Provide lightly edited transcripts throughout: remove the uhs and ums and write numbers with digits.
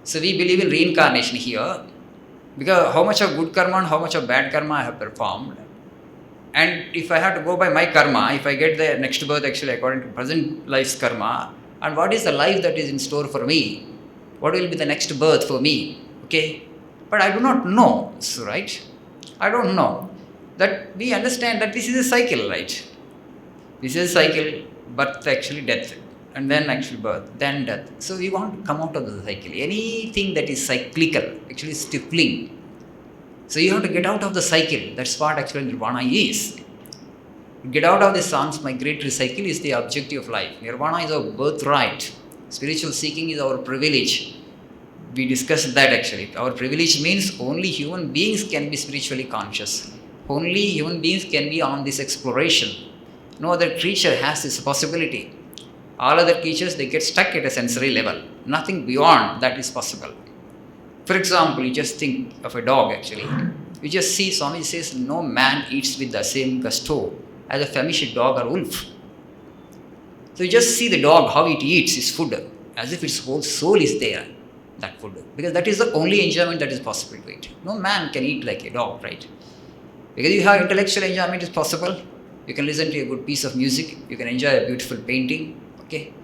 So we believe in reincarnation here, because how much of good karma and how much of bad karma I have performed. And if I have to go by my karma, if I get the next birth actually according to present life's karma, and what is the life that is in store for me? What will be the next birth for me? Okay? But I do not know, so, right? I don't know. That we understand that this is a cycle, right? This is a cycle, birth actually death, and then actually birth, then death. So we want to come out of the cycle. Anything that is cyclical actually is stifling. So you have to get out of the cycle. That's what actually nirvana is. Get out of this transmigratory cycle is the objective of life. Nirvana is our birthright. Spiritual seeking is our privilege. We discussed that actually. Our privilege means only human beings can be spiritually conscious. Only human beings can be on this exploration. No other creature has this possibility. All other creatures, they get stuck at a sensory level. Nothing beyond that is possible. For example, you just think of a dog actually. You just see Swami says, no man eats with the same gusto as a famished dog or wolf. So you just see the dog, how it eats its food, as if its whole soul is there, that food. Because that is the only enjoyment that is possible to it. No man can eat like a dog, right? Because you have intellectual enjoyment is possible. You can listen to a good piece of music. You can enjoy a beautiful painting, okay?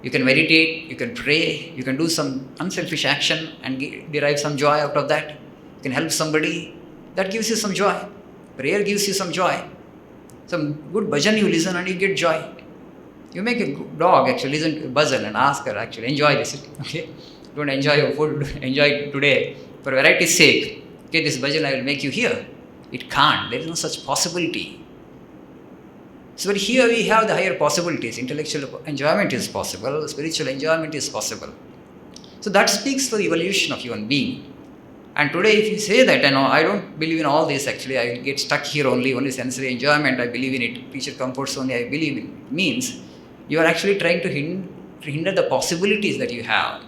You can meditate, you can pray, you can do some unselfish action and derive some joy out of that. You can help somebody, that gives you some joy. Prayer gives you some joy. Some good bhajan you listen and you get joy. You make a dog actually listen to bhajan and ask her actually, enjoy this, okay? Don't enjoy your food, enjoy it today. For variety's sake, okay, this bhajan I will make you hear. It can't, there is no such possibility. So, but here we have the higher possibilities. Intellectual enjoyment is possible, spiritual enjoyment is possible. So that speaks for the evolution of human being. And today, if you say that, I don't believe in all this actually, I get stuck here only sensory enjoyment, I believe in it, creature comforts only, I believe in it, means you are actually trying to hinder the possibilities that you have.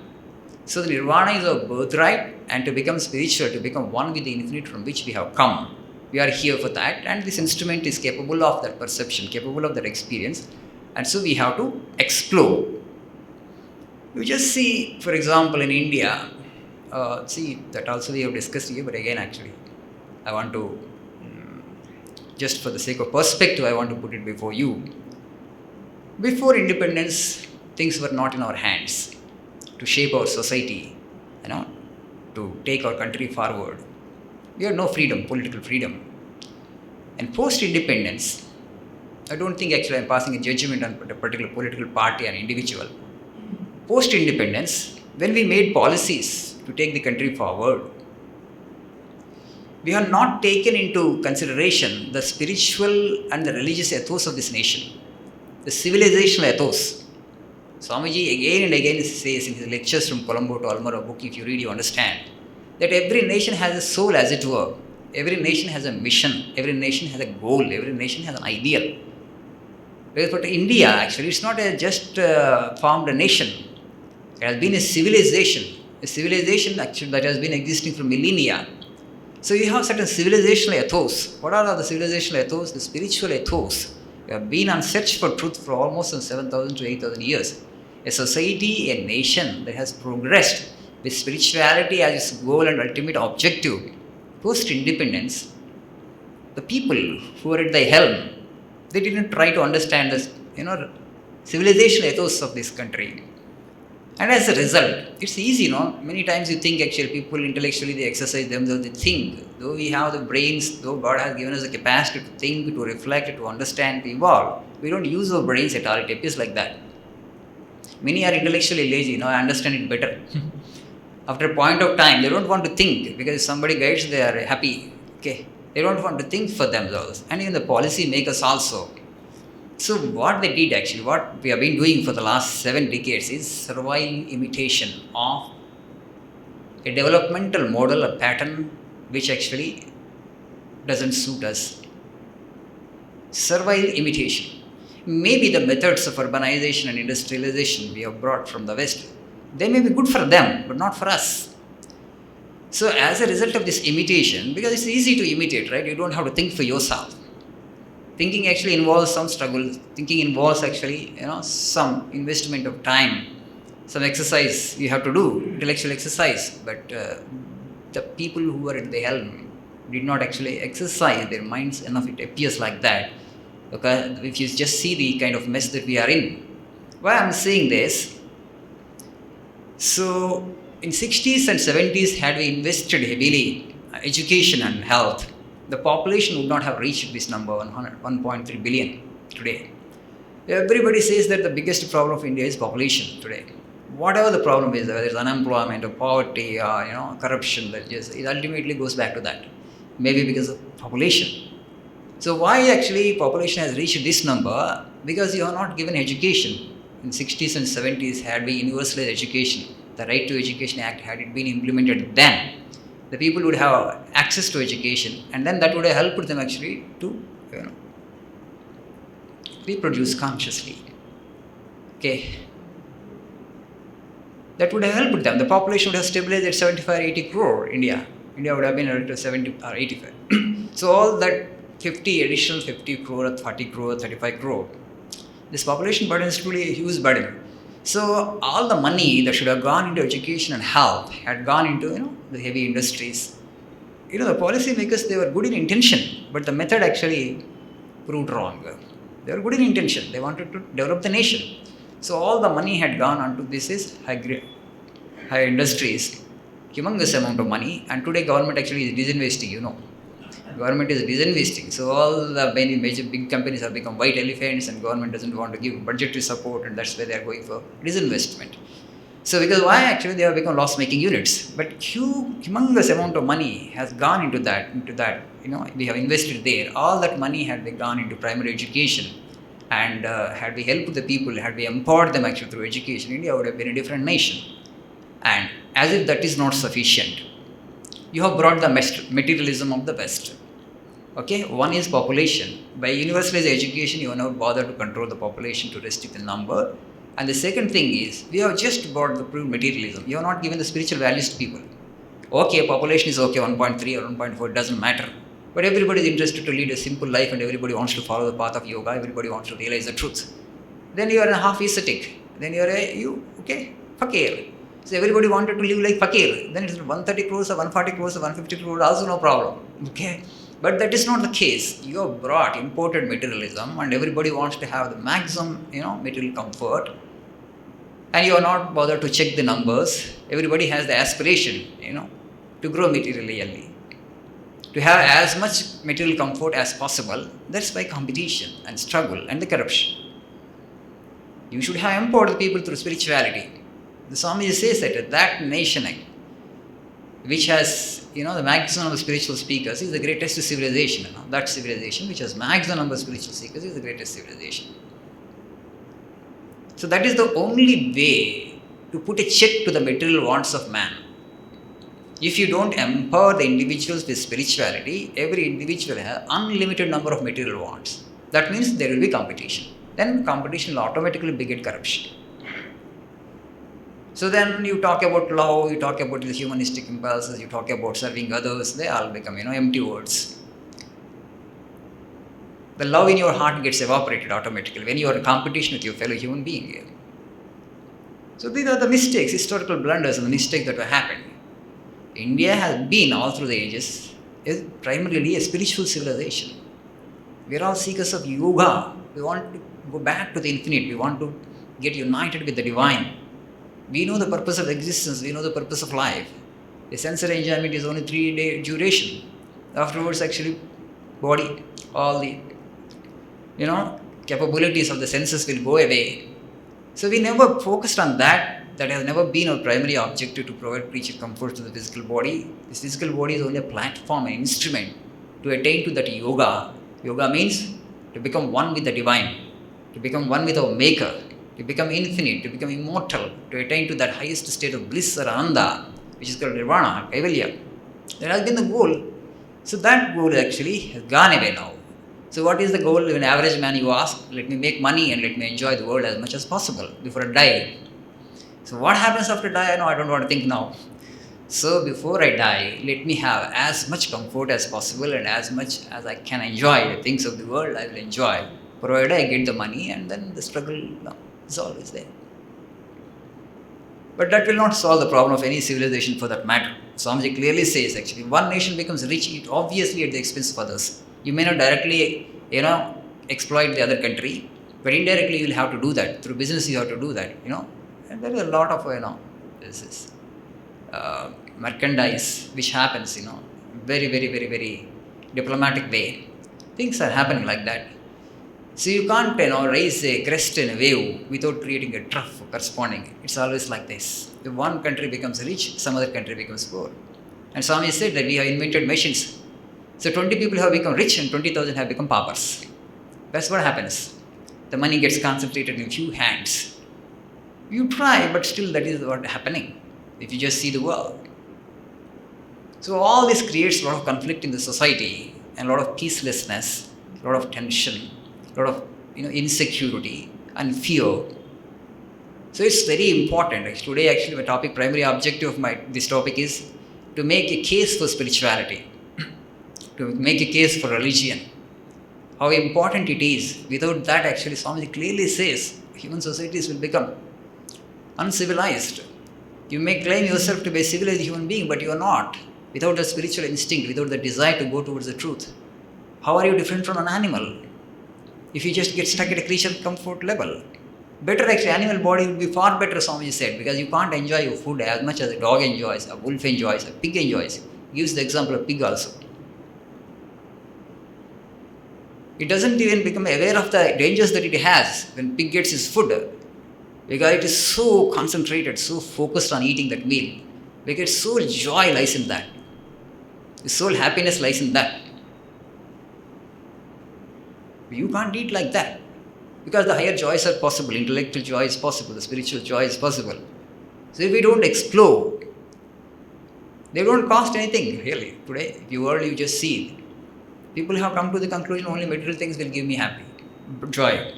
So the nirvana is our birthright, and to become spiritual, to become one with the infinite from which we have come. We are here for that, and this instrument is capable of that perception, capable of that experience, and so we have to explore. You just see, for example, in India, see that also we have discussed here, but again actually, I want to, just for the sake of perspective, I want to put it before you. Before independence, things were not in our hands to shape our society, to take our country forward. We had no freedom, political freedom. And post-independence, I don't think actually I'm passing a judgment on a particular political party or individual. Post-independence, when we made policies to take the country forward, we have not taken into consideration the spiritual and the religious ethos of this nation, the civilizational ethos. Swamiji again and again says in his lectures from Colombo to Almora book, if you read, you understand that every nation has a soul, as it were. Every nation has a mission. Every nation has a goal. Every nation has an ideal. Because for India, actually, it's not just formed a nation. It has been a civilization actually that has been existing for millennia. So you have certain civilizational ethos. What are the civilizational ethos? The spiritual ethos. We have been on search for truth for almost 7,000 to 8,000 years. A society, a nation that has progressed with spirituality as its goal and ultimate objective. Post-independence, the people who were at the helm, they didn't try to understand this, civilizational ethos of this country. And as a result, it's easy, many times you think actually people intellectually, they exercise themselves, they think. Though we have the brains, though God has given us the capacity to think, to reflect, to understand, to evolve, we don't use our brains at all. It appears like that. Many are intellectually lazy, I understand it better. After a point of time, they don't want to think, because if somebody guides, they are happy. Okay, they don't want to think for themselves, and even the policy makers also. So what they did actually, what we have been doing for the last 7 decades is servile imitation of a developmental model, a pattern which actually doesn't suit us. Servile imitation. Maybe the methods of urbanization and industrialization we have brought from the West, they may be good for them, but not for us. So as a result of this imitation, because it's easy to imitate, right? You don't have to think for yourself. Thinking actually involves some struggle. Thinking involves actually, some investment of time, some exercise you have to do, intellectual exercise. But the people who were at the helm did not actually exercise their minds enough. It appears like that. Okay, if you just see the kind of mess that we are in. Why I'm saying this? So in 60s and 70s, had we invested heavily education and health, the population would not have reached this number 1.3 billion today. Everybody says that the biggest problem of India is population today. Whatever the problem is, whether it's unemployment or poverty or corruption, it ultimately goes back to that. Maybe because of population. So why actually population has reached this number? Because you are not given education. In 60s and 70s, had we universalized education, the Right to Education Act, had it been implemented then, the people would have access to education, and then that would have helped them actually to reproduce consciously. Okay. That would have helped them. The population would have stabilized at 75 or 80 crore. India would have been at 70 or 85. So all that 50 crore, 30 crore, 35 crore, this population burden is truly a huge burden. So all the money that should have gone into education and health had gone into the heavy industries. The policy makers, they were good in intention, but the method actually proved wrong. They were good in intention. They wanted to develop the nation. So all the money had gone onto this high industries, humongous amount of money, and today government actually is disinvesting. Government is disinvesting. So all the many major big companies have become white elephants, and government doesn't want to give budgetary support, and that's why they are going for disinvestment. So because why actually they have become loss-making units, but humongous amount of money has gone into that. We have invested there. All that money had been gone into primary education, and had we helped the people, had we empowered them actually through education, India would have been a different nation. And as if that is not sufficient, you have brought the materialism of the West. Okay, one is population. By universalized education, you are not bothered to control the population to restrict the number. And the second thing is, we have just brought the pure materialism. You are not given the spiritual values to people. Okay, population is okay, 1.3 or 1.4, doesn't matter. But everybody is interested to lead a simple life, and everybody wants to follow the path of yoga. Everybody wants to realize the truth. Then you are a half ascetic. Then you are fakir. So everybody wanted to live like fakir. Then it's 130 crores or 140 crores or 150 crores, also no problem. Okay. But that is not the case. You have brought imported materialism, and everybody wants to have the maximum, material comfort. And you are not bothered to check the numbers. Everybody has the aspiration, to grow materially, to have as much material comfort as possible. That's by competition and struggle and the corruption. You should have empowered the people through spirituality. The Swami says that nation, which has the maximum number of spiritual speakers, is the greatest civilization. That civilization which has maximum number of spiritual speakers is the greatest civilization. So that is the only way to put a check to the material wants of man. If you don't empower the individuals with spirituality, every individual has unlimited number of material wants. That means there will be competition. Then competition will automatically beget corruption. So then you talk about love, you talk about the humanistic impulses, you talk about serving others, they all become, empty words. The love in your heart gets evaporated automatically when you are in competition with your fellow human being. So these are the mistakes, historical blunders and the mistakes that have happened. India has been, all through the ages, is primarily a spiritual civilization. We are all seekers of yoga. We want to go back to the infinite. We want to get united with the divine. We know the purpose of existence. We know the purpose of life. The sensory enjoyment is only 3-day duration. Afterwards, actually, body, all the, capabilities of the senses will go away. So we never focused on that. That has never been our primary objective, to provide creature comfort to the physical body. This physical body is only a platform, an instrument to attain to that yoga. Yoga means to become one with the divine, to become one with our maker, to become infinite, to become immortal, to attain to that highest state of bliss or ananda, which is called nirvana, kaivalya. That has been the goal. So that goal actually has gone away now. So what is the goal? If an average man you ask, let me make money and let me enjoy the world as much as possible before I die. So what happens after I die? I don't want to think now. So before I die, let me have as much comfort as possible, and as much as I can enjoy the things of the world, I will enjoy, provided I get the money, and then the struggle is always there. But that will not solve the problem of any civilization for that matter. Swamiji clearly says actually, one nation becomes rich, it obviously at the expense of others. You may not directly, exploit the other country, but indirectly you will have to do that. Through business you have to do that, And there is a lot of, this is merchandise which happens, very, very, very, very diplomatic way. Things are happening like that. So you can't, raise a crest in a wave without creating a trough corresponding. It's always like this. If one country becomes rich, some other country becomes poor. And Swami said that we have invented machines. So 20 people have become rich and 20,000 have become paupers. That's what happens. The money gets concentrated in few hands. You try, but still that is what is happening if you just see the world. So all this creates a lot of conflict in the society and a lot of peacelessness, a lot of tension, a lot of insecurity and fear. So it's very important. Today actually my topic, primary objective of this topic is to make a case for spirituality, to make a case for religion. How important it is. Without that actually Swami clearly says human societies will become uncivilized. You may claim yourself to be a civilized human being, but you are not. Without the spiritual instinct, without the desire to go towards the truth, how are you different from an animal? If you just get stuck at a creature comfort level, better actually, animal body would be far better, Swamiji said, because you can't enjoy your food as much as a dog enjoys, a wolf enjoys, a pig enjoys. He gives the example of pig also. It doesn't even become aware of the dangers that it has when pig gets his food, because it is so concentrated, so focused on eating that meal, because soul joy lies in that. The soul happiness lies in that. You can't eat like that, because the higher joys are possible, intellectual joy is possible, the spiritual joy is possible. So if we don't explore, they don't cost anything really. Today, you just see, people have come to the conclusion only material things will give me joy.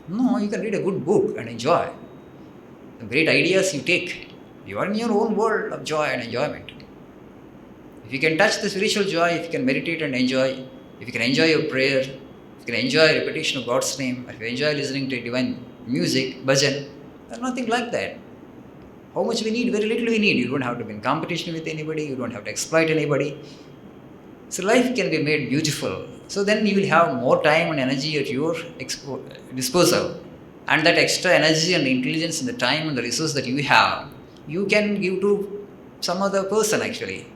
No, you can read a good book and enjoy. The great ideas you take. You are in your own world of joy and enjoyment. If you can touch the spiritual joy, if you can meditate and enjoy, if you can enjoy your prayer, if you can enjoy repetition of God's name, if you enjoy listening to divine music, bhajan, there's nothing like that. How much we need? Very little we need. You don't have to be in competition with anybody, you don't have to exploit anybody. So life can be made beautiful. So then you will have more time and energy at your disposal. And that extra energy and intelligence and the time and the resource that you have, you can give to some other person actually.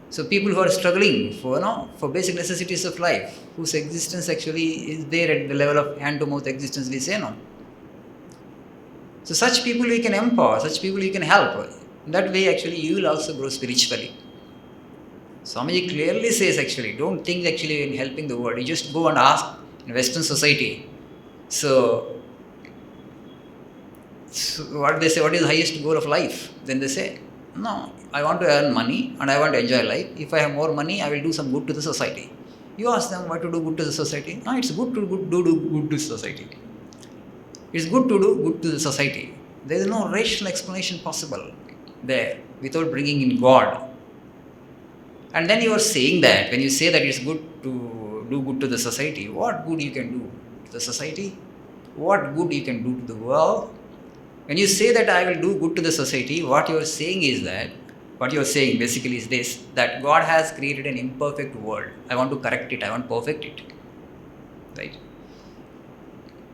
So people who are struggling for basic necessities of life, whose existence actually is there at the level of hand-to-mouth existence, we say no. So such people we can empower, such people we can help. In that way actually you will also grow spiritually. Swamiji clearly says actually, don't think actually in helping the world. You just go and ask in Western society. So what they say, what is the highest goal of life? Then they say, no, I want to earn money and I want to enjoy life. If I have more money, I will do some good to the society. You ask them why to do good to the society. No, it's good to do good to society. It's good to do good to the society. There is no rational explanation possible there without bringing in God. And then you are saying that, when you say that it's good to do good to the society, what good you can do to the society? What good you can do to the world? When you say that I will do good to the society, what you are saying is that, what you are saying basically is this, that God has created an imperfect world. I want to correct it, I want to perfect it. Right?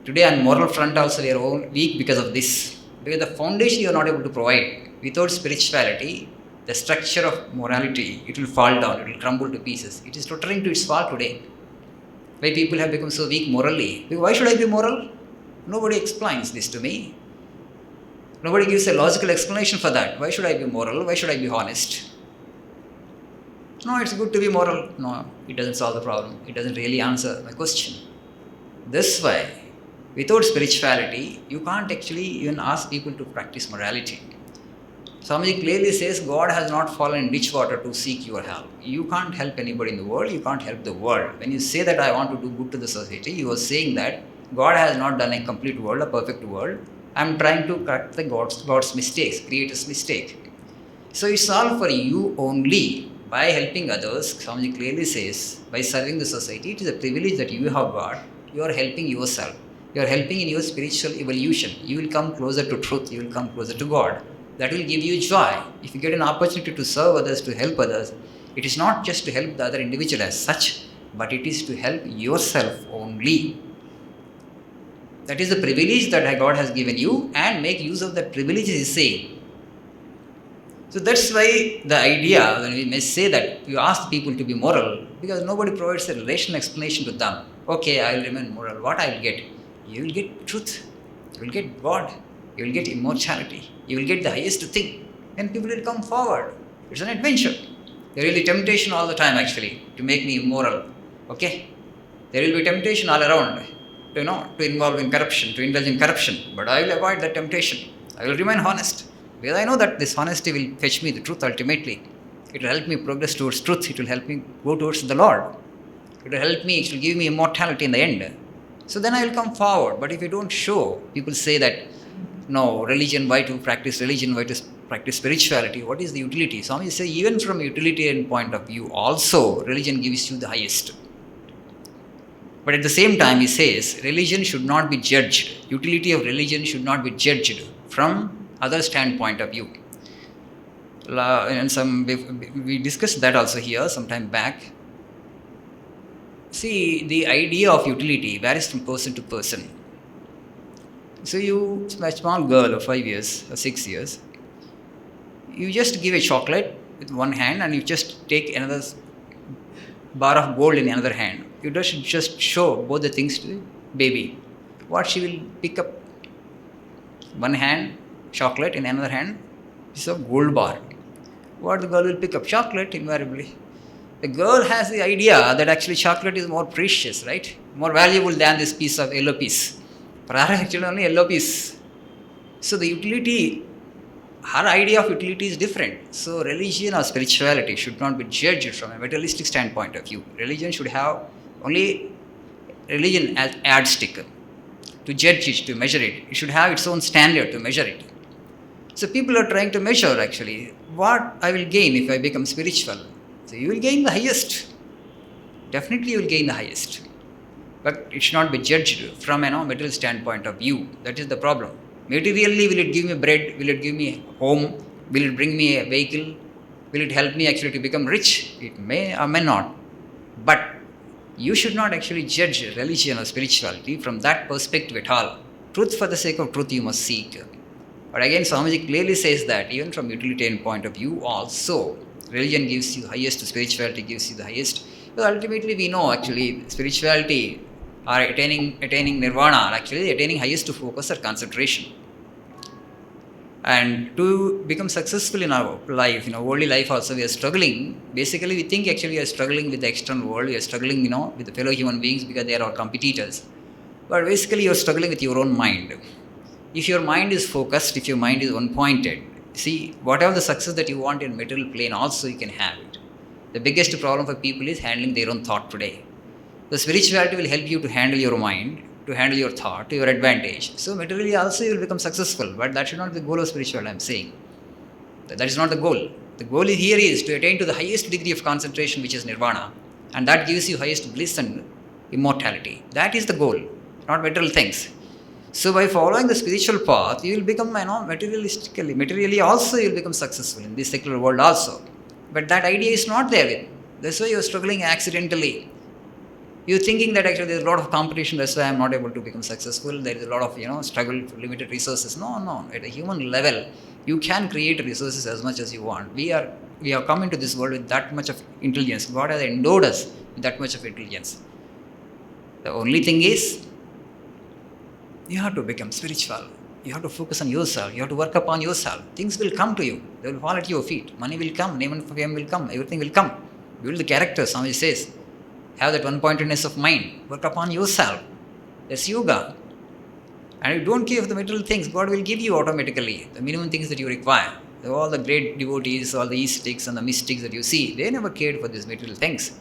Today on moral front also we are weak because of this. Because the foundation you are not able to provide. Without spirituality, the structure of morality, it will fall down, it will crumble to pieces. It is tottering to its fall today. Why people have become so weak morally? Why should I be moral? Nobody explains this to me. Nobody gives a logical explanation for that. Why should I be moral? Why should I be honest? No, it's good to be moral. No, it doesn't solve the problem. It doesn't really answer my question. This way, without spirituality, you can't actually even ask people to practice morality. Swamiji clearly says God has not fallen in ditch water to seek your help. You can't help anybody in the world, you can't help the world. When you say that I want to do good to the society, you are saying that God has not done a complete world, a perfect world. I am trying to correct the God's mistakes, creator's mistake. So it's all for you only. By helping others, Swamiji clearly says, by serving the society, it is a privilege that you have got. You are helping yourself. You are helping in your spiritual evolution. You will come closer to truth. You will come closer to God. That will give you joy. If you get an opportunity to serve others, to help others, it is not just to help the other individual as such, but it is to help yourself only. That is the privilege that God has given you, and make use of that privilege, he is saying. So that's why the idea, when we may say that you ask people to be moral, because nobody provides a rational explanation to them. Okay, I will remain moral. What I will get? You will get truth. You will get God. You will get immortality. You will get the highest thing. And people will come forward. It's an adventure. There will be temptation all the time actually to make me immoral. Okay? There will be temptation all around. To involve in corruption, to indulge in corruption. But I will avoid that temptation. I will remain honest. Because I know that this honesty will fetch me the truth ultimately. It will help me progress towards truth. It will help me go towards the Lord. It will help me, it will give me immortality in the end. So then I will come forward. But if you don't show, people say that, no, religion, why to practice religion, why to practice spirituality, what is the utility? Swami say, even from a utilitarian point of view, also religion gives you the highest. But at the same time, he says, religion should not be judged. Utility of religion should not be judged from other standpoint of view. And we discussed that also here some time back. See, the idea of utility varies from person to person. So a small girl of 5 years or 6 years, you just give a chocolate with one hand and you just take another bar of gold in another hand. You just show both the things to the baby. What she will pick up? One hand, chocolate, in another hand, piece of gold bar. What the girl will pick up? Chocolate, invariably. The girl has the idea that actually chocolate is more precious, right? More valuable than this piece of yellow piece. For her, actually only yellow piece. So the utility, her idea of utility is different. So religion or spirituality should not be judged from a materialistic standpoint of view. Religion should have only religion as yardstick to judge it, to measure it. It should have its own standard to measure it. So people are trying to measure actually what I will gain if I become spiritual. So you will gain the highest. Definitely you will gain the highest. But it should not be judged from a material standpoint of view. That is the problem. Materially, will it give me bread? Will it give me home? Will it bring me a vehicle? Will it help me actually to become rich? It may or may not. But you should not actually judge religion or spirituality from that perspective at all. Truth for the sake of truth you must seek. But again, Swamiji clearly says that even from utilitarian point of view also, religion gives you the highest, spirituality gives you the highest. Because ultimately we know actually spirituality or attaining nirvana, or actually attaining highest focus or concentration. And to become successful in our life, worldly life also, we are struggling. Basically, we think actually we are struggling with the external world. We are struggling, with the fellow human beings because they are our competitors. But basically, you are struggling with your own mind. If your mind is focused, if your mind is one-pointed, see, whatever the success that you want in material plane, also you can have it. The biggest problem for people is handling their own thought today. The spirituality will help you to handle your mind, to handle your thought to your advantage. So materially also you will become successful, but that should not be the goal of spirituality, I am saying. That is not the goal. The goal here is to attain to the highest degree of concentration, which is nirvana, and that gives you highest bliss and immortality. That is the goal, not material things. So by following the spiritual path, you will become, materially also you will become successful in this secular world also. But that idea is not there. That's why you are struggling accidentally. You're thinking that actually there's a lot of competition, that's why I'm not able to become successful. There is a lot of, struggle for limited resources. No. At a human level, you can create resources as much as you want. We have come into this world with that much of intelligence. God has endowed us with that much of intelligence. The only thing is, you have to become spiritual. You have to focus on yourself. You have to work upon yourself. Things will come to you. They will fall at your feet. Money will come. Name and fame will come. Everything will come. Build the character, Swami says. Have that one-pointedness of mind. Work upon yourself. That's yoga. And you don't care for the material things. God will give you automatically the minimum things that you require. All the great devotees, all the ascetics and the mystics that you see, they never cared for these material things.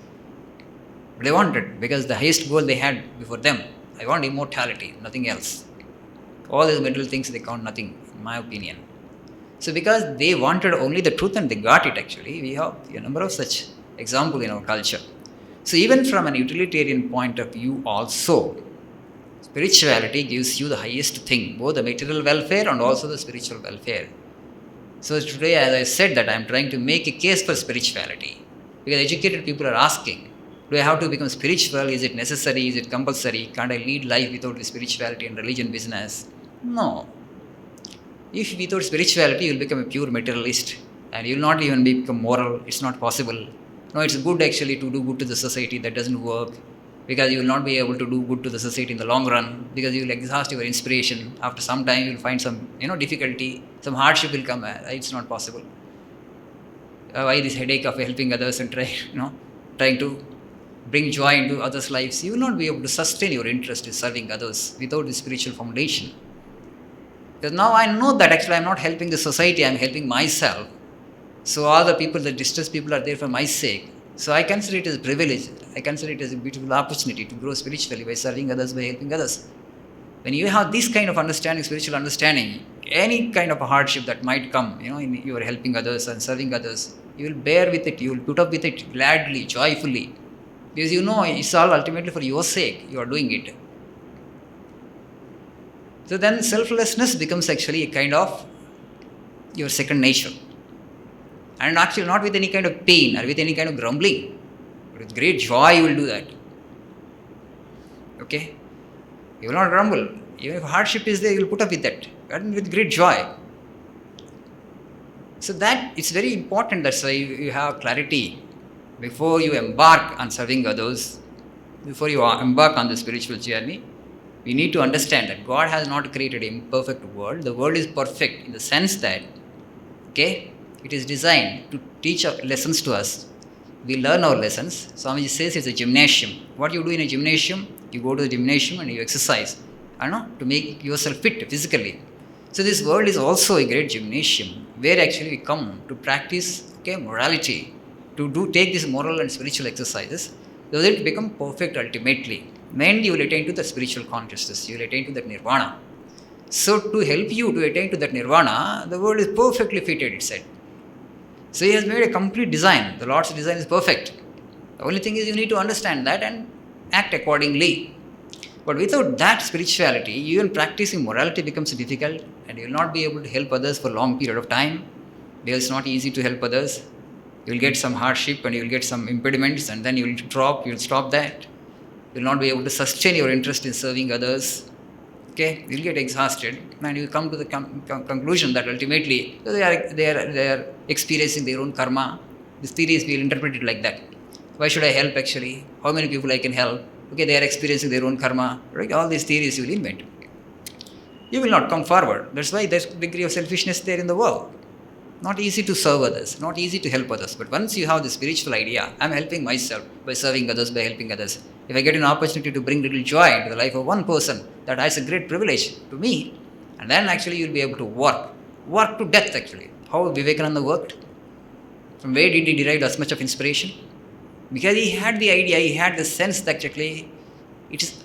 But they wanted, because the highest goal they had before them, I want immortality, nothing else. All these material things, they count nothing, in my opinion. So because they wanted only the truth and they got it actually, we have a number of such examples in our culture. So even from an utilitarian point of view also, Spirituality gives you the highest thing, both the material welfare and also the spiritual welfare. So today, as I said, that I am trying to make a case for spirituality. Because educated people are asking, do I have to become spiritual? Is it necessary? Is it compulsory? Can't I lead life without spirituality and religion business? No. If without spirituality, you will become a pure materialist and you will not even become moral. It's not possible. No, it's good actually to do good to the society. That doesn't work because you will not be able to do good to the society in the long run because you will exhaust your inspiration. After some time, you will find some difficulty, some hardship will come. It's not possible. Why this headache of helping others and trying to bring joy into others' lives? You will not be able to sustain your interest in serving others without the spiritual foundation. Because now I know that actually I'm not helping the society, I'm helping myself. So all the people, the distressed people are there for my sake. So I consider it as a privilege. I consider it as a beautiful opportunity to grow spiritually by serving others, by helping others. When you have this kind of understanding, spiritual understanding, any kind of a hardship that might come, in you are helping others and serving others, you will bear with it, you will put up with it gladly, joyfully. Because it's all ultimately for your sake, you are doing it. So then selflessness becomes actually a kind of your second nature. And actually not with any kind of pain or with any kind of grumbling. But with great joy you will do that. Okay? You will not grumble. Even if hardship is there, you will put up with that. And with great joy. So that it's very important. That's why you have clarity. Before you embark on serving others, before you embark on the spiritual journey, we need to understand that God has not created an imperfect world. The world is perfect in the sense that, it is designed to teach lessons to us. We learn our lessons. Swamiji says it's a gymnasium. What you do in a gymnasium, you go to the gymnasium and you exercise, to make yourself fit physically. So this world is also a great gymnasium where actually we come to practice morality, to take these moral and spiritual exercises so that it become perfect ultimately. Then you will attain to the spiritual consciousness, you will attain to that nirvana. So to help you to attain to that nirvana, the world is perfectly fitted, it said. So he has made a complete design. The Lord's design is perfect. The only thing is you need to understand that and act accordingly. But without that spirituality, even practicing morality becomes difficult and you will not be able to help others for a long period of time because it's not easy to help others. You will get some hardship and you will get some impediments and then you will stop that. You will not be able to sustain your interest in serving others. You will get exhausted and you will come to the conclusion that ultimately they are experiencing their own karma. This theories we will interpret it like that. Why should I help actually? How many people I can help? They are experiencing their own karma. Right? All these theories you will invent. You will not come forward. That's why there's a degree of selfishness there in the world. Not easy to serve others, not easy to help others. But once you have the spiritual idea, I'm helping myself by serving others, by helping others. If I get an opportunity to bring little joy into the life of one person, that is a great privilege to me. And then actually you'll be able to work to death actually. How Vivekananda worked? From where did he derive as much of inspiration? Because he had the idea, he had the sense that actually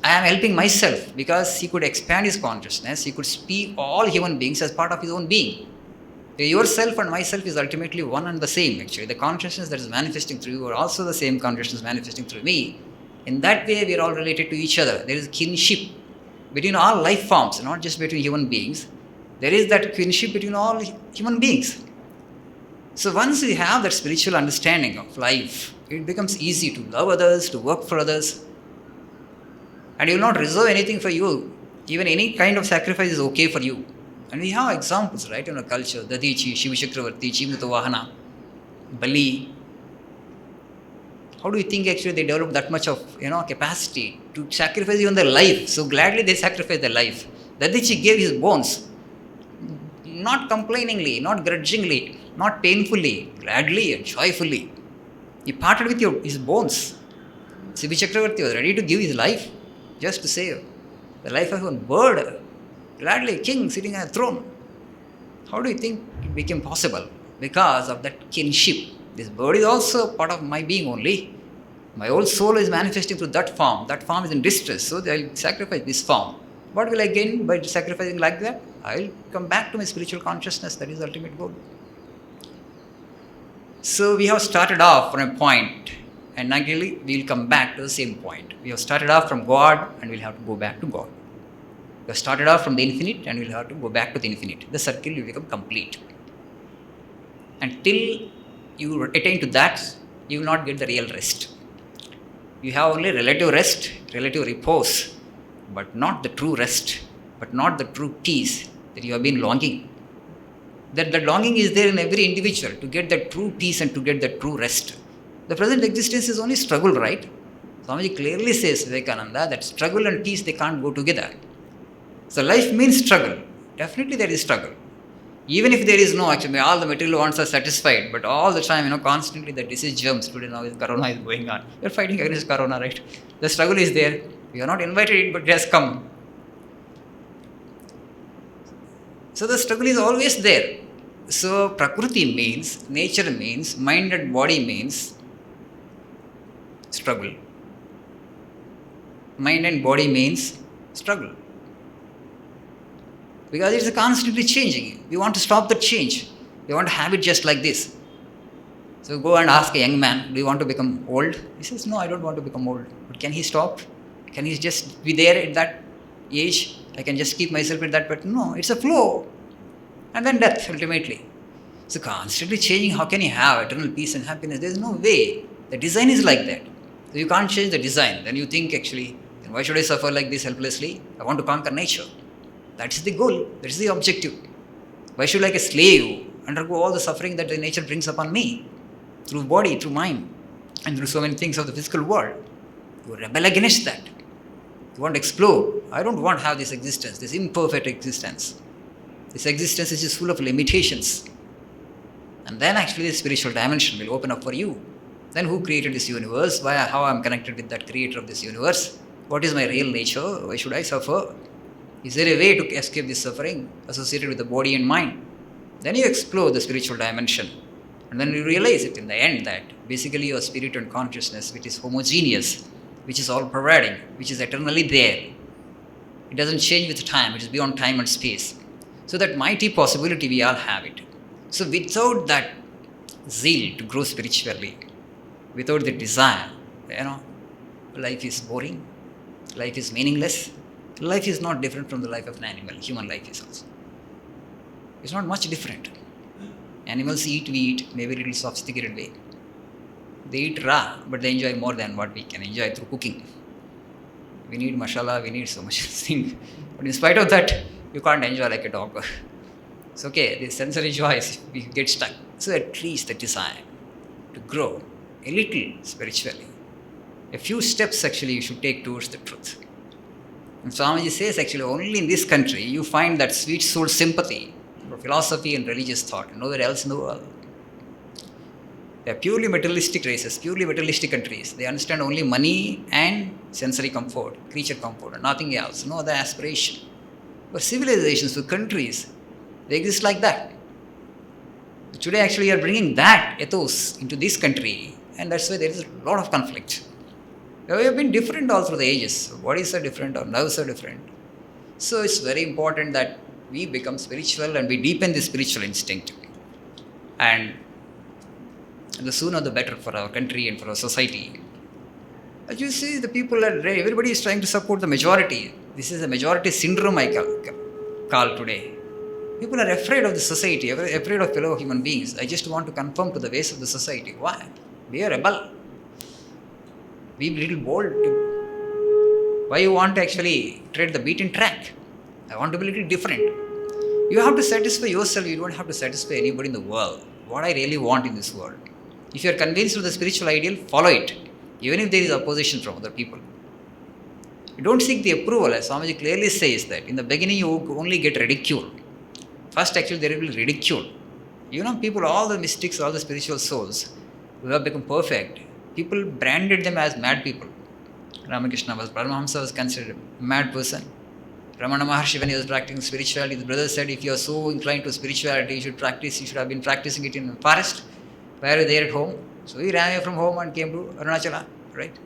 I am helping myself because he could expand his consciousness, he could see all human beings as part of his own being. Yourself and myself is ultimately one and the same actually. The consciousness that is manifesting through you are also the same consciousness manifesting through me. In that way we are all related to each other. There is kinship between all life forms, not just between human beings. There is that kinship between all human beings. So once we have that spiritual understanding of life, it becomes easy to love others, to work for others. And you will not reserve anything for you. Even any kind of sacrifice is okay for you. And we have examples, right, in our culture. Dadichi, Shiva Chakravarti, Chimata Vahana, Bali. How do you think actually they develop that much of capacity to sacrifice even their life? So gladly they sacrifice their life. Dadichi gave his bones, not complainingly, not grudgingly, not painfully, gladly and joyfully. He parted with his bones. Shiva Chakravarti was ready to give his life just to save the life of one bird. Gladly, king sitting on a throne. How do you think it became possible? Because of that kinship. This bird is also part of my being only. My whole soul is manifesting through that form. That form is in distress, so I will sacrifice this form. What will I gain by sacrificing like that? I will come back to my spiritual consciousness. That is the ultimate goal. So we have started off from a point, and naturally we will come back to the same point. We have started off from God, and we will have to go back to God. You have started off from the infinite and you will have to go back to the infinite. The circle will become complete. Until you attain to that, you will not get the real rest. You have only relative rest, relative repose, but not the true rest, but not the true peace that you have been longing. That the longing is there in every individual to get that true peace and to get that true rest. The present existence is only struggle, right? Swamiji clearly says, Vivekananda, that struggle and peace, they can't go together. So life means struggle. Definitely there is struggle. Even if there is no, actually, all the material wants are satisfied, but all the time, constantly the disease germs, today now corona is going on. We are fighting against corona, right? The struggle is there. We are not invited, but it has come. So the struggle is always there. So Prakriti means, nature means, mind and body means struggle. Mind and body means struggle. Because it's constantly changing. We want to stop the change. We want to have it just like this. So go and ask a young man, do you want to become old? He says, no, I don't want to become old. But can he stop? Can he just be there at that age? I can just keep myself at that, but no, it's a flow. And then death, ultimately. So constantly changing, how can you have eternal peace and happiness? There is no way. The design is like that. So you can't change the design. Then you think, actually, then why should I suffer like this helplessly? I want to conquer nature. That is the goal. That is the objective. Why should, like a slave, undergo all the suffering that the nature brings upon me? Through body, through mind, and through so many things of the physical world. You rebel against that. You want to explore. I don't want to have this existence, this imperfect existence. This existence is just full of limitations. And then actually the spiritual dimension will open up for you. Then who created this universe? How I am connected with that creator of this universe? What is my real nature? Why should I suffer? Is there a way to escape this suffering associated with the body and mind? Then you explore the spiritual dimension. And then you realize it in the end that basically your spirit and consciousness, which is homogeneous, which is all pervading, which is eternally there. It doesn't change with time. It is beyond time and space. So that mighty possibility, we all have it. So without that zeal to grow spiritually, without the desire, life is boring, life is meaningless. Life is not different from the life of an animal. Human life is also. It's not much different. Animals eat, we eat, maybe a little sophisticated way. They eat raw, but they enjoy more than what we can enjoy through cooking. We need masala, we need so much thing. But in spite of that, you can't enjoy like a dog. It's okay, the sensory joys, we get stuck. So at least the desire to grow a little spiritually. A few steps actually you should take towards the truth. And Swamiji says actually only in this country you find that sweet soul sympathy for philosophy and religious thought, nowhere else in the world. They are purely materialistic races, purely materialistic countries. They understand only money and sensory comfort, creature comfort, and nothing else, no other aspiration. But civilizations, for countries, they exist like that. Today actually you are bringing that ethos into this country, and that's why there is a lot of conflict. We have been different all through the ages. Bodies are different, our nerves are different. So it's very important that we become spiritual and we deepen the spiritual instinct. And the sooner the better for our country and for our society. As you see, the people are ready. Everybody is trying to support the majority. This is a majority syndrome I call today. People are afraid of the society, afraid of fellow human beings. I just want to conform to the ways of the society. Why? Be a rebel. Be a little bold. Why you want to actually tread the beaten track? I want to be a little different. You have to satisfy yourself. You don't have to satisfy anybody in the world. What I really want in this world. If you are convinced of the spiritual ideal, follow it. Even if there is opposition from other people. You don't seek the approval. As Swamiji clearly says that in the beginning you only get ridicule. First actually there will be ridicule. People, all the mystics, all the spiritual souls who have become perfect, people branded them as mad people. Ramakrishna Paramahamsa was considered a mad person. Ramana Maharshi, when he was practicing spirituality, the brother said, if you are so inclined to spirituality, you should have been practicing it in the forest. Why are you there at home? So he ran away from home and came to Arunachala, right?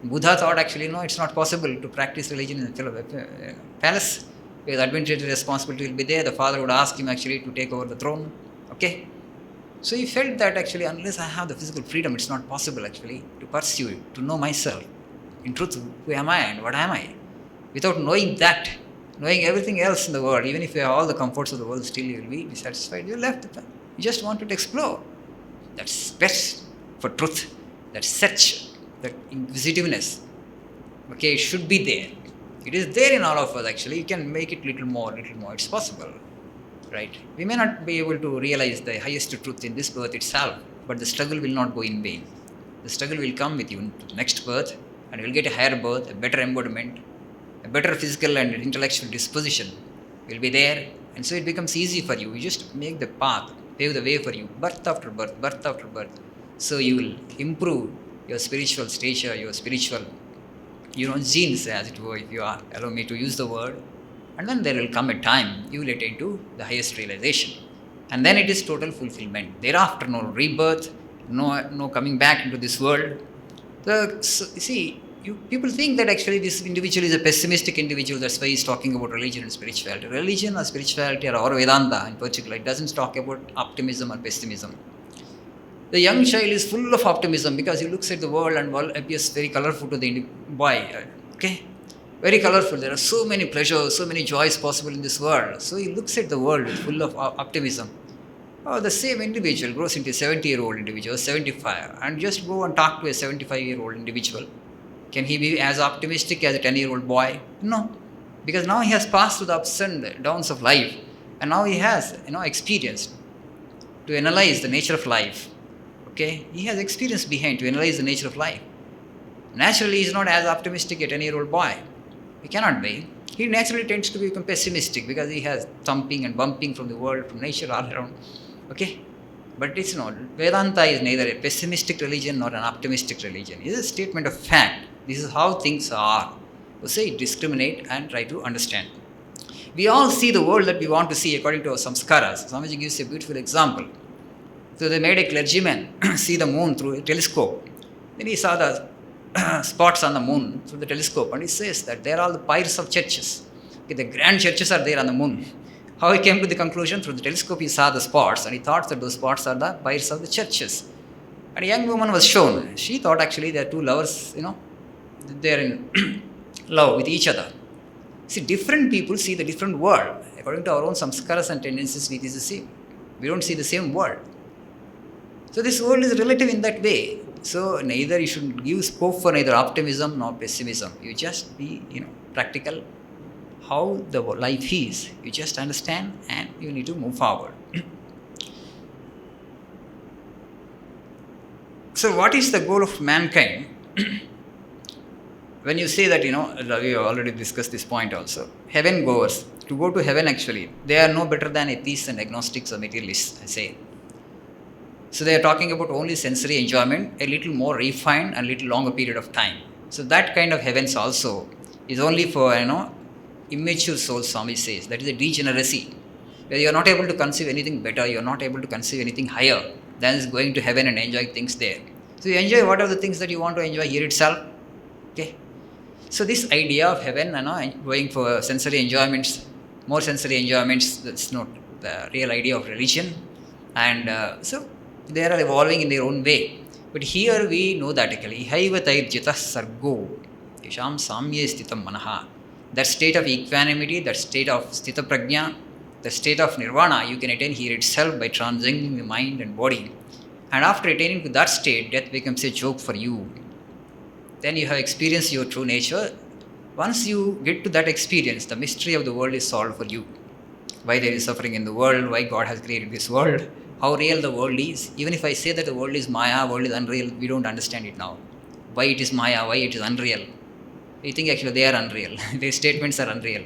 Buddha thought actually, no, it's not possible to practice religion in the palace. Because administrative responsibility will be there. The father would ask him actually to take over the throne. Okay? So he felt that actually unless I have the physical freedom, it's not possible actually to pursue it, to know myself. In truth, who am I and what am I? Without knowing that, Knowing everything else in the world, even if you have all the comforts of the world, still you will be satisfied. You left it. You just wanted to explore. That's best for truth. That search, that inquisitiveness. Okay, it should be there. It is there in all of us actually. You can make it little more. It's possible. Right? We may not be able to realize the highest truth in this birth itself, but the struggle will not go in vain. The struggle will come with you into the next birth, and you will get a higher birth, a better embodiment, a better physical and intellectual disposition will be there, and so it becomes easy for you. You just make the path, pave the way for you, birth after birth, birth after birth. So you will improve your spiritual stature, your spiritual, genes, as it were, if you are, allow me to use the word. And then there will come a time you will attain to the highest realization. And then it is total fulfillment. Thereafter, no rebirth, no coming back into this world. People think that actually this individual is a pessimistic individual. That's why he's talking about religion and spirituality. Religion or spirituality or Vedanta in particular, it doesn't talk about optimism or pessimism. The young child is full of optimism because he looks at the world and world appears very colorful to the boy. Okay? Very colorful. There are so many pleasures, so many joys possible in this world. So he looks at the world with full of optimism. The same individual grows into a 70-year-old individual, 75, and just go and talk to a 75-year-old individual. Can he be as optimistic as a 10-year-old boy? No. Because now he has passed through the ups and downs of life. And now he has, experienced to analyze the nature of life. Okay? He has experience behind to analyze the nature of life. Naturally, he is not as optimistic as a 10-year-old boy. He cannot be. He naturally tends to become pessimistic because he has thumping and bumping from the world, from nature all around. Okay? But it's not. Vedanta is neither a pessimistic religion nor an optimistic religion. It is a statement of fact. This is how things are. So discriminate and try to understand. We all see the world that we want to see according to our samskaras. Swamiji gives a beautiful example. So they made a clergyman see the moon through a telescope. Then he saw the spots on the moon through the telescope, and he says that they are all the piles of churches. Okay, the grand churches are there on the moon. How he came to the conclusion? Through the telescope he saw the spots, and he thought that those spots are the piles of the churches. And a young woman was shown. She thought actually they are two lovers, they are in love with each other. See, different people see the different world. According to our own samskaras and tendencies, it is the same. We don't see the same world. So this world is relative in that way. So neither you should give scope for neither optimism nor pessimism. You just be, practical. How the life is. You just understand and you need to move forward. So what is the goal of mankind? When you say that, we have already discussed this point also. Heaven goers, to go to heaven actually, they are no better than atheists and agnostics or materialists, I say. So they are talking about only sensory enjoyment, a little more refined and a little longer period of time. So that kind of heavens also is only for, immature souls, Swami says. That is a degeneracy. Where you are not able to conceive anything better, you are not able to conceive anything higher than going to heaven and enjoy things there. So you enjoy what are the things that you want to enjoy here itself. Okay. So this idea of heaven, going for sensory enjoyments, more sensory enjoyments, that's not the real idea of religion. And so they are evolving in their own way. But here we know that actually, Haiva Tairjita Sargo, Yasham Samye Stitam Manaha. That state of equanimity, that state of Stita Prajna, the state of Nirvana, you can attain here itself by transcending the mind and body. And after attaining to that state, death becomes a joke for you. Then you have experienced your true nature. Once you get to that experience, the mystery of the world is solved for you. Why there is suffering in the world, why God has created this world, how real the world is. Even if I say that the world is Maya, world is unreal, we don't understand it now. Why it is Maya, why it is unreal. We think actually they are unreal. Their statements are unreal.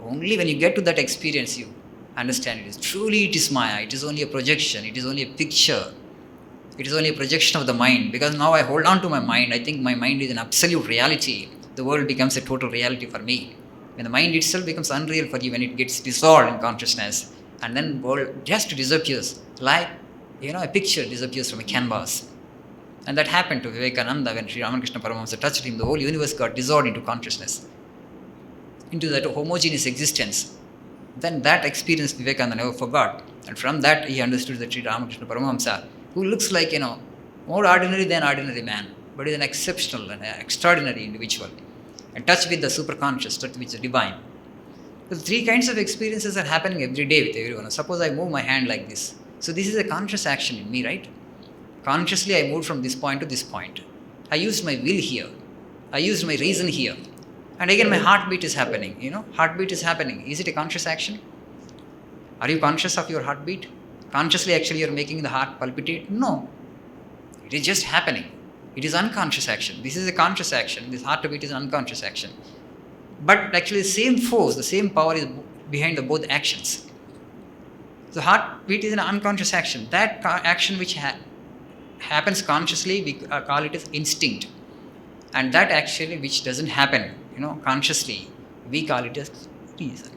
Only when you get to that experience, you understand it is. Truly it is Maya. It is only a projection. It is only a picture. It is only a projection of the mind. Because now I hold on to my mind. I think my mind is an absolute reality. The world becomes a total reality for me. When the mind itself becomes unreal for you, when it gets dissolved in consciousness, and then the world just disappears, like, a picture disappears from a canvas. And that happened to Vivekananda when Sri Ramakrishna Paramahamsa touched him. The whole universe got dissolved into consciousness, into that homogeneous existence. Then that experience Vivekananda never forgot. And from that he understood that Sri Ramakrishna Paramahamsa, who looks like, more ordinary than ordinary man, but is an exceptional and extraordinary individual, and touch with the superconscious, touch with the divine. The three kinds of experiences are happening every day with everyone. Suppose I move my hand like this. So this is a conscious action in me, right? Consciously I moved from this point to this point. I used my will here. I used my reason here. And again my heartbeat is happening. Heartbeat is happening. Is it a conscious action? Are you conscious of your heartbeat? Consciously actually you're making the heart palpitate? No. It is just happening. It is unconscious action. This is a conscious action. This heartbeat is an unconscious action. But actually the same force, the same power is behind the both actions. The heartbeat is an unconscious action. That action which happens consciously, we call it as instinct. And that actually which doesn't happen, consciously, we call it as reason.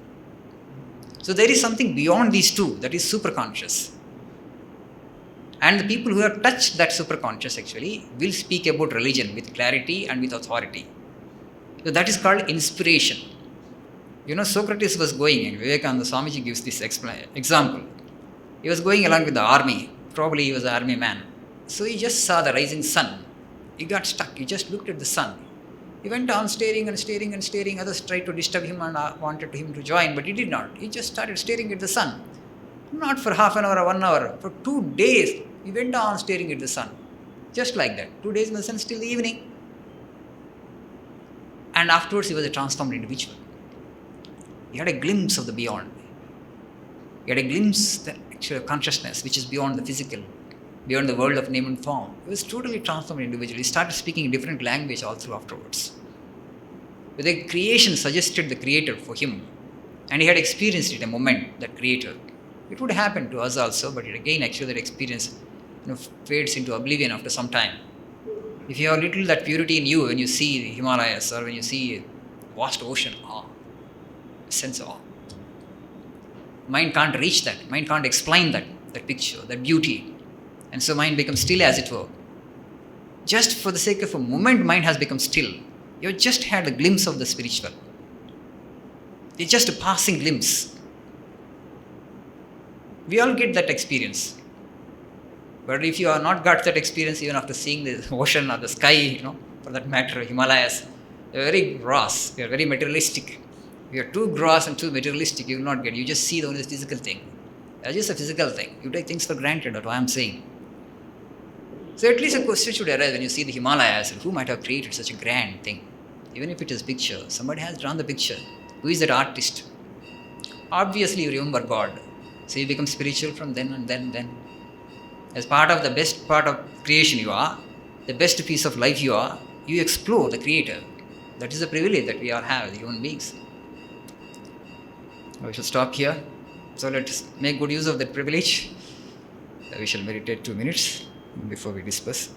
So there is something beyond these two, that is superconscious. And the people who have touched that superconscious actually will speak about religion with clarity and with authority. So that is called inspiration. Socrates was going, and Vivekananda Swamiji gives this example. He was going along with the army. Probably he was an army man. So he just saw the rising sun. He got stuck. He just looked at the sun. He went on staring and staring and staring. Others tried to disturb him and wanted him to join, but he did not. He just started staring at the sun. Not for half an hour or 1 hour. For 2 days, he went on staring at the sun. Just like that. 2 days in the sun till the evening. And afterwards, he was a transformed individual. He had a glimpse of the beyond. He had a glimpse of the actual consciousness, which is beyond the physical, beyond the world of name and form. He was totally transformed individual. He started speaking a different language all through afterwards. But the creation suggested the creator for him. And he had experienced it a moment, that creator. It would happen to us also, but again, actually, that experience fades into oblivion after some time. If you have little that purity in you, when you see the Himalayas or when you see a vast ocean, a sense of awe. Mind can't reach that. Mind can't explain that picture, that beauty. And so mind becomes still, as it were. Just for the sake of a moment, mind has become still. You have just had a glimpse of the spiritual. It's just a passing glimpse. We all get that experience. But if you have not got that experience, even after seeing the ocean or the sky, for that matter, Himalayas, you are very gross, you are very materialistic. If you are too gross and too materialistic, you will not get. You just see the only physical thing. That's just a physical thing. You take things for granted, that's what I am saying. So at least a question should arise when you see the Himalayas, who might have created such a grand thing? Even if it is picture, somebody has drawn the picture. Who is that artist? Obviously you remember God. So you become spiritual from then and then. As part of the best part of creation you are, the best piece of life you are, you explore the Creator. That is the privilege that we all have, the human beings. We shall stop here. So let's make good use of that privilege. We shall meditate 2 minutes before we disperse.